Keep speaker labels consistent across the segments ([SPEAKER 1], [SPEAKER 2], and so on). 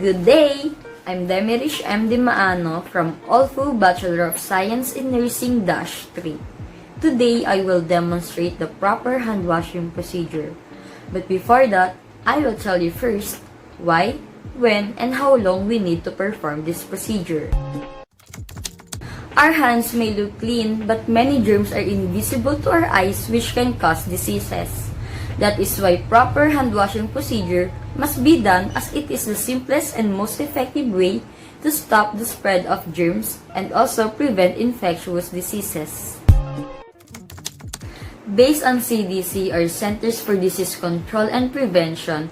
[SPEAKER 1] Good day! I'm Demirish M. Di Maano from Olfu Bachelor of Science in Nursing-3. Today, I will demonstrate the proper hand washing procedure. But before that, I will tell you first why, when, and how long we need to perform this procedure. Our hands may look clean, but many germs are invisible to our eyes which can cause diseases. That is why proper hand washing procedure must be done, as it is the simplest and most effective way to stop the spread of germs and also prevent infectious diseases. Based on CDC, or Centers for Disease Control and Prevention,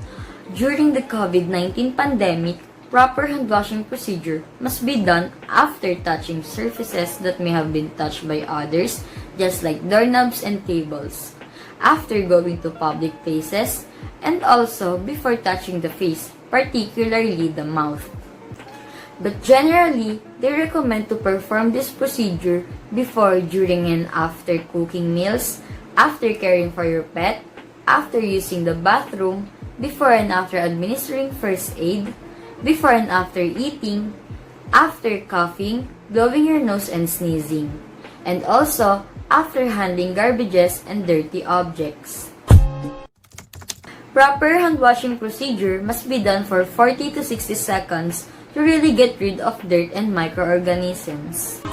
[SPEAKER 1] during the COVID-19 pandemic, proper hand washing procedure must be done after touching surfaces that may have been touched by others, just like doorknobs and tables, after going to public places, and also before touching the face, particularly the mouth. But generally, they recommend to perform this procedure before, during, and after cooking meals, after caring for your pet, after using the bathroom, before and after administering first aid, before and after eating, after coughing, blowing your nose and sneezing, and also after handling garbages and dirty objects. Proper hand washing procedure must be done for 40 to 60 seconds to really get rid of dirt and microorganisms.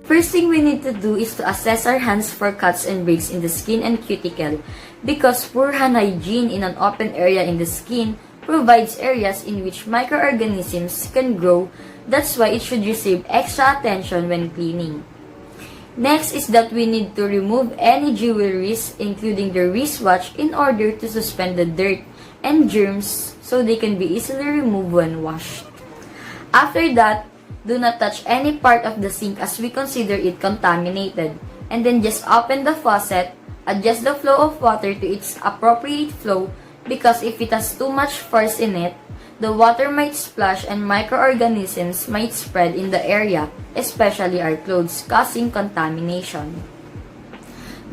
[SPEAKER 1] First thing we need to do is to assess our hands for cuts and breaks in the skin and cuticle, because poor hand hygiene in an open area in the skin provides areas in which microorganisms can grow. That's why it should receive extra attention when cleaning. Next is that we need to remove any jewelries, including the wristwatch, in order to suspend the dirt and germs so they can be easily removed when washed. After that, do not touch any part of the sink as we consider it contaminated, and then just open the faucet, adjust the flow of water to its appropriate flow, because if it has too much force in it, the water might splash and microorganisms might spread in the area, especially our clothes, causing contamination.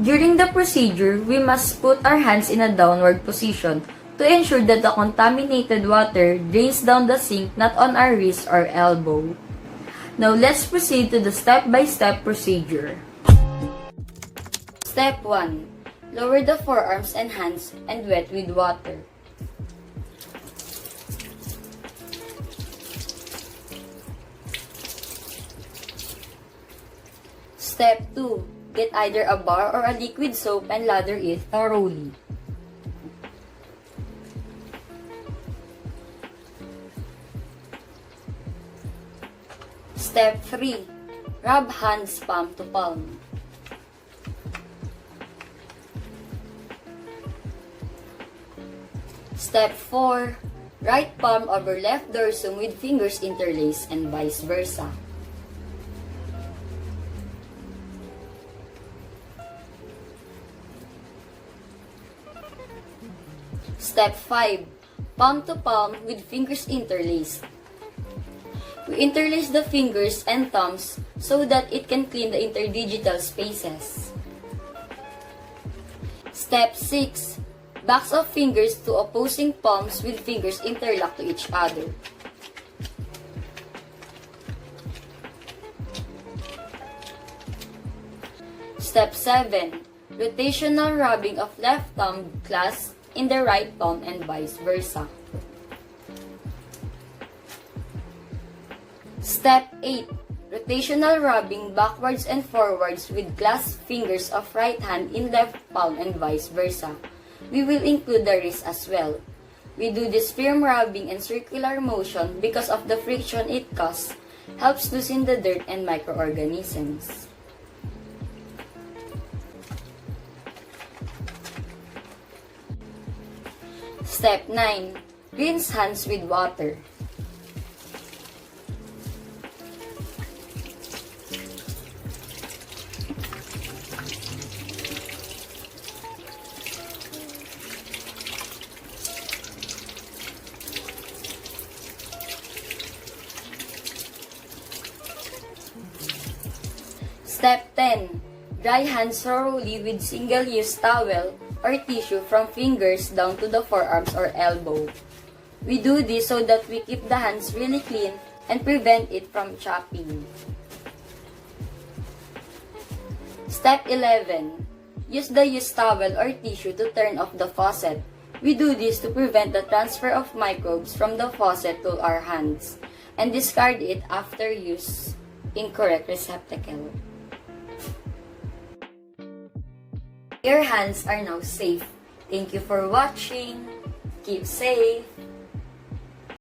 [SPEAKER 1] During the procedure, we must put our hands in a downward position to ensure that the contaminated water drains down the sink, not on our wrist or elbow. Now let's proceed to the step-by-step procedure. Step 1. Lower the forearms and hands and wet with water. Step 2. Get either a bar or a liquid soap and lather it thoroughly. Step 3. Rub hands palm to palm. Step 4. Right palm over left dorsum with fingers interlaced and vice versa. Step 5. Palm to palm with fingers interlaced. We interlace the fingers and thumbs so that it can clean the interdigital spaces. Step 6. Backs of fingers to opposing palms with fingers interlocked to each other. Step 7. Rotational rubbing of left thumb clasped in the right palm and vice versa. Step 8. Rotational rubbing backwards and forwards with clasped fingers of right hand in left palm and vice versa. We will include the wrist as well. We do this firm rubbing and circular motion because of the friction it causes, helps loosen the dirt and microorganisms. Step 9. Rinse hands with water. Step 10. Dry hands thoroughly with single-use towel or tissue from fingers down to the forearms or elbow. We do this so that we keep the hands really clean and prevent it from chapping. Step 11. Use the used towel or tissue to turn off the faucet. We do this to prevent the transfer of microbes from the faucet to our hands and discard it after use in correct receptacle. Your hands are now safe. Thank you for watching. Keep safe.